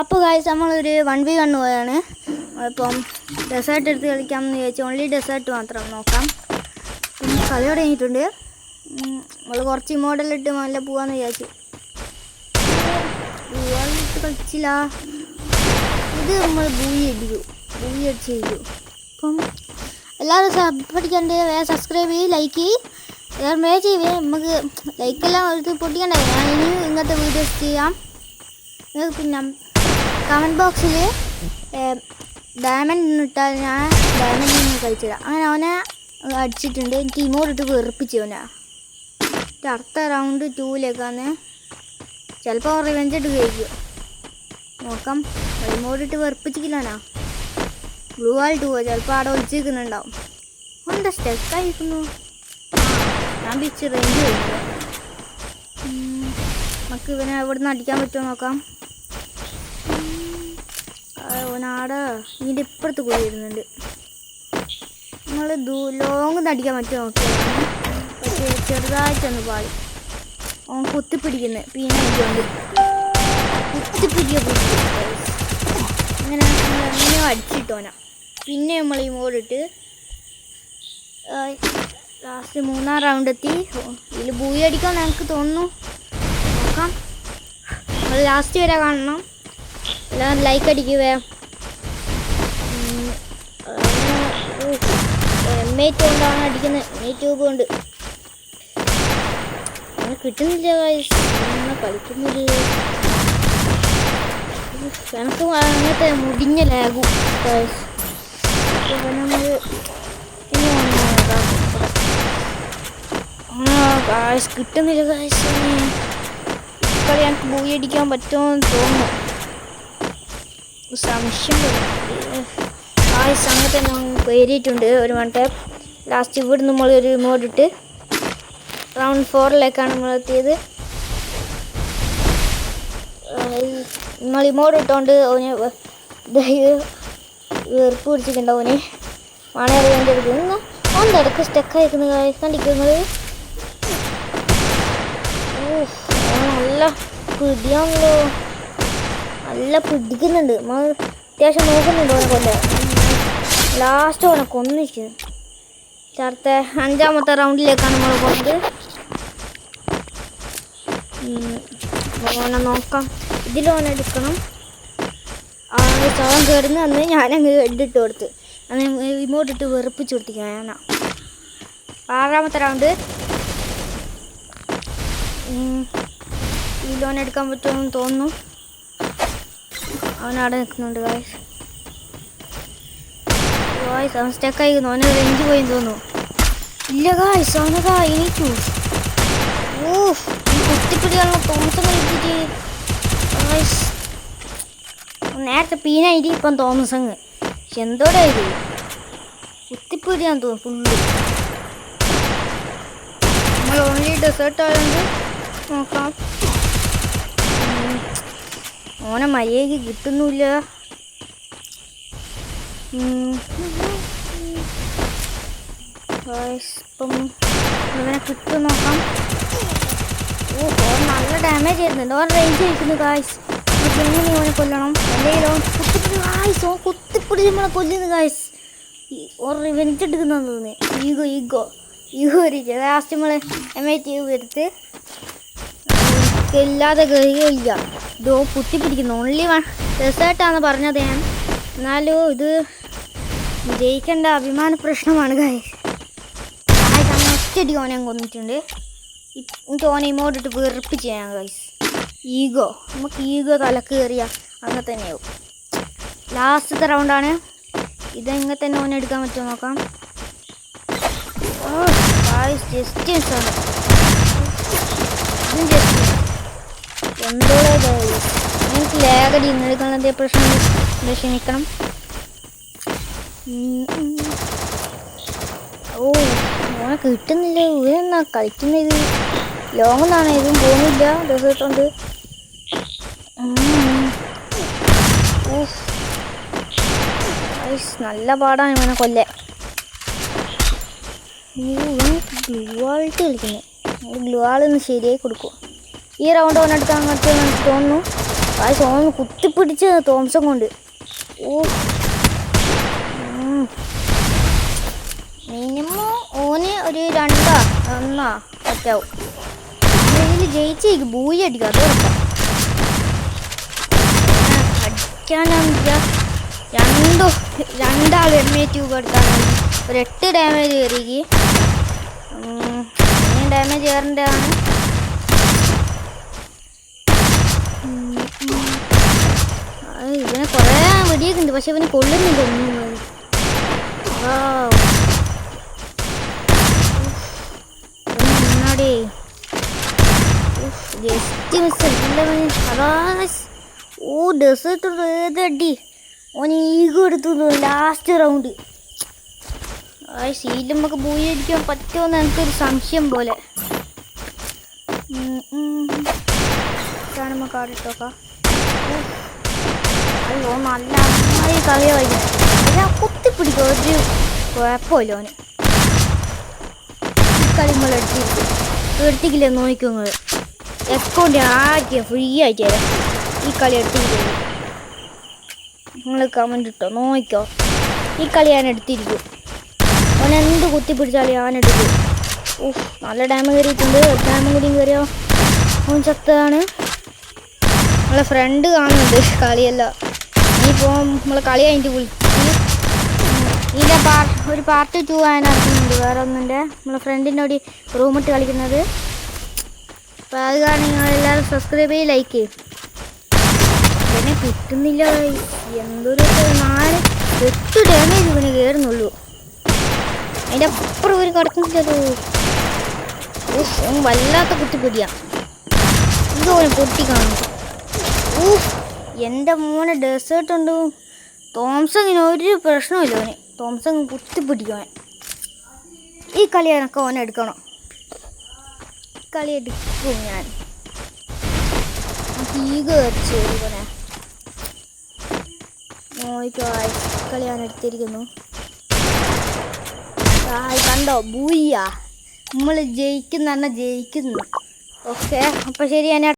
അപ്പോൾ ഗായ്സ് നമ്മളൊരു 1v1 പോയാണ്. അപ്പം ഡെസേർട്ട് എടുത്ത് കളിക്കാമെന്ന് വിചാരിച്ചു. ഓൺലി ഡെസേർട്ട് മാത്രം നോക്കാം. കളി തുടങ്ങിയിട്ടുണ്ട്. നമ്മൾ കുറച്ച് മോഡലിട്ട് നല്ല പോവാന്ന് വിചാരിച്ചു. ഇട്ട് കളിച്ചില്ല. ഇത് നമ്മൾ ബൂയി അടിച്ചു ചെയ്തു. അപ്പം എല്ലാവരും പഠിക്കണ്ടേ, വേറെ സബ്സ്ക്രൈബ് ചെയ്യ്, ലൈക്ക് ചെയ്യ്, എല്ലാവരും വേറെ ചെയ്യുവേ. നമുക്ക് ലൈക്കെല്ലാം എടുത്ത് പൊട്ടിക്കണ്ടേ. ഞാൻ ഇനി ഇങ്ങനത്തെ വീഡിയോസ് ചെയ്യാം. പിന്നെ കമൻറ്റ് ബോക്സിൽ ഡയമണ്ട് ഇട്ടാൽ ഞാൻ ഡയമണ്ട് കളിച്ചില്ല. അങ്ങനെ അവനെ അടിച്ചിട്ടുണ്ട്. എനിക്ക് ഇമോട്ടിട്ട് വെറുപ്പിച്ചു അവനാ. അടുത്ത റൗണ്ട് 2ലേക്കാണ്. ചിലപ്പോൾ റിവെഞ്ച് ഇട്ട് കഴിക്കും. നോക്കാം. ഇമോട്ടിട്ട് വെറുപ്പിച്ചിട്ടില്ലാനാ. ബ്ലൂ ആൾ 2 ചിലപ്പോൾ അവിടെ ഒളിച്ചിരിക്കുന്നുണ്ടാവും. എന്താ സ്റ്റെക്കായിരിക്കുന്നു. ഞാൻ പിച്ച് റേഞ്ച് കഴിക്കുക. നമുക്ക് ഇവനെ എവിടെ നിന്ന് അടിക്കാൻ പറ്റുമോ നോക്കാം. ഓനാട് ഇതിൻ്റെ ഇപ്പുറത്ത് കൂടി വരുന്നുണ്ട്. നമ്മൾ ലോങ് അടിക്കാൻ പറ്റുമോ നോക്കിയാണ്. പക്ഷേ ചെറുതായിട്ടൊന്ന് പാടി. ഓൻ കുത്തിപ്പിടിക്കുന്നത് പീനായിട്ടുണ്ട്. കുത്തിപ്പിടിക്കുക അങ്ങനെ നമ്മൾ എങ്ങനെയോ അടിച്ചിട്ടോനാ. പിന്നെ നമ്മൾ ഈ മോഡിട്ട് ലാസ്റ്റ് 3ാം റൗണ്ട് എത്തി. ഇതിൽ ബൂയി അടിക്കാൻ എനിക്ക് തോന്നുന്നു. നോക്കാം. നമ്മൾ ലാസ്റ്റ് വരെ കാണണം. എല്ലാവരും ലൈക്ക് അടിക്കുക. M8 കൊണ്ടാണ് അടിക്കുന്നത്. M8 കൊണ്ട് കിട്ടുന്നില്ല. കളിക്കുന്നില്ല. എനിക്ക് അങ്ങനത്തെ മുടിഞ്ഞ ലാഗും. നമ്മൾ കിട്ടുന്നില്ല. കളി എനിക്ക് ബൂയി അടിക്കാൻ പറ്റുമെന്ന് തോന്നുന്നു. സംശയം സമയത്ത് തന്നെ കയറിയിട്ടുണ്ട് ഒരു മട്ടേ. ലാസ്റ്റ് ഇവിടെ നമ്മളൊരു മോഡിട്ട് റൗണ്ട് 4ലേക്കാണ് നമ്മൾ എത്തിയത്. നമ്മൾ ഈ മോഡ് ഇട്ടുകൊണ്ട് അവന് വെറുപ്പ് പിടിച്ചിട്ടുണ്ടാവും. അവന് വേണേ അറിയാൻ്റെ എടുക്കുന്നു. അവൻ്റെ ഇടയ്ക്ക് സ്റ്റക്കായിരിക്കുന്നത് കണ്ടിരിക്കുന്നത്. നല്ല പിടിയാണല്ലോ. നല്ല പിടിക്കുന്നുണ്ട്. നമ്മൾ അത്യാവശ്യം നോക്കുന്നുണ്ട് അവനെ കൊല്ല. ലാസ്റ്റ് അവനെ കൊന്നിരിക്കുന്നത്. അടുത്ത 5ാമത്തെ റൗണ്ടിലേക്കാണ് നമ്മൾ പോകുന്നത്. അവനെ നോക്കാം. ഇതിലോനെ എടുക്കണം. അവൻ കയറുന്ന അന്ന് ഞാനങ്ങ് ഇട്ട് കൊടുത്ത് അന്ന് ഇമോട്ടിട്ട് വെറുപ്പിച്ച് കൊടുത്തിരിക്കുക ഞാനാ. 6ാമത്തെ റൗണ്ട്. ഈ ലോൺ എടുക്കാൻ പറ്റുമെന്ന് തോന്നുന്നു. അവനവിടെ നിൽക്കുന്നുണ്ട്. ഗായ്സ് അവൻ സ്റ്റക്കായിരിക്കുന്നു. അവന് റേഞ്ച് പോയി തോന്നുന്നു. ഇല്ല ഗായ്സ് അവനതാ എനിക്കു. കുത്തിപ്പിടിയാണല്ലോ തോമസ് കളിച്ചിട്ട്. ഗായ്സ് നേരത്തെ പീനായിട്ട് ഇപ്പം തോമസ് അങ്ങ്. പക്ഷെ എന്തോടെ ഇത് കുത്തിപ്പിടിയാന്ന് തോന്നുന്നു ഫുള്ള്. നമ്മൾ ഓൺലി ഡെസേർട്ട് ആയതുകൊണ്ട് നോക്കാം. ഓനെ മര്യാദയ്ക്ക് കിട്ടുന്നില്ല. ഇപ്പം ഇവനെ കിട്ടും നോക്കാം. നല്ല ഡാമേജ് ചെയ്യുന്നുണ്ട്. ഓൻ റേഞ്ച് കഴിക്കുന്നു ഗായ്സ്. എങ്ങനെ ഓനെ കൊല്ലണം. എന്തെങ്കിലും ഗായ്സ് ഓൻ കുത്തിപ്പിടി നമ്മളെ കൊല്ലുന്നു ഗായ്സ്. ഓൻ റിവെഞ്ച് എടുക്കുന്നതെന്ന് തോന്നുന്നു. ഈഗോ ലാസ്റ്റ് നമ്മൾ M8 എടുത്ത് ഇല്ലാതെ കയറിയില്ല. ഇതോ കുത്തിപ്പിടിക്കുന്നു. ഓൺലി ഡെസേർട്ടാന്ന് പറഞ്ഞത് ഞാൻ. എന്നാലും ഇത് ജയിക്കേണ്ട അഭിമാന പ്രശ്നമാണ് ഗായ്സ്. ഒറ്റയടി ഓനെ കൊന്നിട്ടുണ്ട്. എനിക്ക് ഓനെ ഇമോട്ടിട്ട് വെറുപ്പിച്ച് ചെയ്യാൻ ഗായ്സ്. ഈഗോ നമുക്ക് ഈഗോ തലക്ക് കയറിയ അങ്ങനെ തന്നെയാവും. ലാസ്റ്റത്തെ റൗണ്ടാണ്. ഇതെങ്ങനെ തന്നെ ഓനെ എടുക്കാൻ പറ്റുമോ നോക്കാം. ഗായ്സ് ജസ്റ്റ് മിസ്സാണ്. ഇതും ജസ്റ്റ് എന്തോ എനിക്ക് ലാഗടി ഇന്നെടുക്കണം. എന്തേ പ്രശ്നം ക്ഷമിക്കണം. ഓനെ കിട്ടുന്നില്ല. ഇവരെന്നാ കളിക്കുന്നത്. ലോങ് എന്നാണ് ഇതും പോകുന്നില്ല. ഡെസേർട്ട് ഉണ്ട്. നല്ല പാടാണ് ഇവനെ കൊല്ലാൻ. ഗ്ലൂ ആളിട്ട് കളിക്കുന്നത്. ഗ്ലൂ ആളൊന്ന് ശരിയായി കൊടുക്കും. ഈ റൗണ്ട് ഓനെടുക്കാൻ പറ്റുമെന്ന് എനിക്ക് തോന്നുന്നു. ഗായ്സ് ഓൻ കുത്തിപ്പിടിച്ച് തോംസം കൊണ്ട്. ഓ മിനിമം ഓന് ഒരു 2 1 പറ്റാവും. ഇതിൽ ജയിച്ചേക്ക് ബൂയി അടിക്കും. അത് കൊടുക്കാം അടിക്കാനാവില്ല. രണ്ടാൾ MA ട്യൂബ് എടുക്കാൻ ഒരു 8 ഡാമേജ് കയറിക്ക്. ഇനി ഡാമേജ് കയറേണ്ടതാണ്. ഇവനെ കുറേ വെടിയൊക്കെ ഉണ്ട്, പക്ഷെ ഇവന് കൊള്ളുന്നില്ല ഒന്നും. മുന്നാടേ ജസ്റ്റ് മിസ് എല്ലാവരും അതാ. ഓ ഡെസേർട്ട് ഏതടി ഓൻ ഈഗോ എടുത്തു ലാസ്റ്റ് റൗണ്ട്. ആ സീലും നമുക്ക് പോയി അടിക്കാൻ പറ്റുമോന്ന് എനിക്കൊരു സംശയം പോലെ. കാണുമ്പോൾ കാടിട്ടോക്കാം. അയ്യോ നല്ല അമ്മായി കളി കളിക്കാൻ ഞാൻ കുത്തിപ്പിടിക്കും. ഒരു കുഴപ്പമില്ല ഓന്. കളിമ്പോൾ എടുത്തിക്കില്ല നോക്കിങ്ങൾ. അക്കൗണ്ട് ആക്കിയ ഫ്രീ ആയിട്ട് തരാം. ഈ കളി എടുത്തിരിക്കും. നിങ്ങൾ കമൻറ്റ് ഇട്ടോ നോക്കിക്കോ. ഈ കളി ഞാൻ എടുത്തിരിക്കും. ഓൻ എന്ത് കുത്തിപ്പിടിച്ചാലും ഞാനെടുക്കും. നല്ല ഡാമ് കയറിയിട്ടുണ്ട്. ഡാമും കൂടിയും കയറിയോ ഓൻ ചത്താണ്. നമ്മളെ ഫ്രണ്ട് കാണുന്നുണ്ട് കളിയല്ല. ഇനിയിപ്പോൾ നമ്മൾ കളി കഴിഞ്ഞിട്ട് വിളിച്ച് ഇതിൻ്റെ ഒരു പാർട്ട് 2 അതിനകത്തുന്നുണ്ട്. വേറെ ഒന്നുണ്ട് നമ്മളെ ഫ്രണ്ടിൻ്റെ കൂടി റൂമിട്ട് കളിക്കുന്നത്. അപ്പോൾ അത് കാരണം നിങ്ങളെല്ലാവരും സബ്സ്ക്രൈബ് ചെയ്ത് ലൈക്ക് ചെയ്യും. ഇവനെ കിട്ടുന്നില്ല. എന്തൊരു 8 ഡാമേജ് ഇവന് കയറുന്നുള്ളൂ. അതിൻ്റെ അപ്പുറം ഒരു കിടക്കുന്നില്ലല്ലോ. വല്ലാത്ത കുത്തിപ്പിടിയാ. ഇതോനെ പൊട്ടി കാണുന്നു. എൻ്റെ മോനെ ഡെസേർട്ട് ഉണ്ട്. തോംസങ്ങിന് ഒരു പ്രശ്നമില്ല. ഓന് തോംസങ് കുത്തിപ്പിടിക്കാൻ. ഈ കളി എനക്ക് ഓനെ എടുക്കണം. കളി എടുക്കും ഞാൻ. ഈഗ അടിച്ചു ഇവനെ നോക്കോ. കളി ഞാൻ എടുത്തിരിക്കുന്നു. കണ്ടോ ബൂയ്യ നമ്മൾ ജയിക്കുന്ന ജയിക്കുന്നു. ഓക്കെ അപ്പോൾ ശരി. ഞാൻ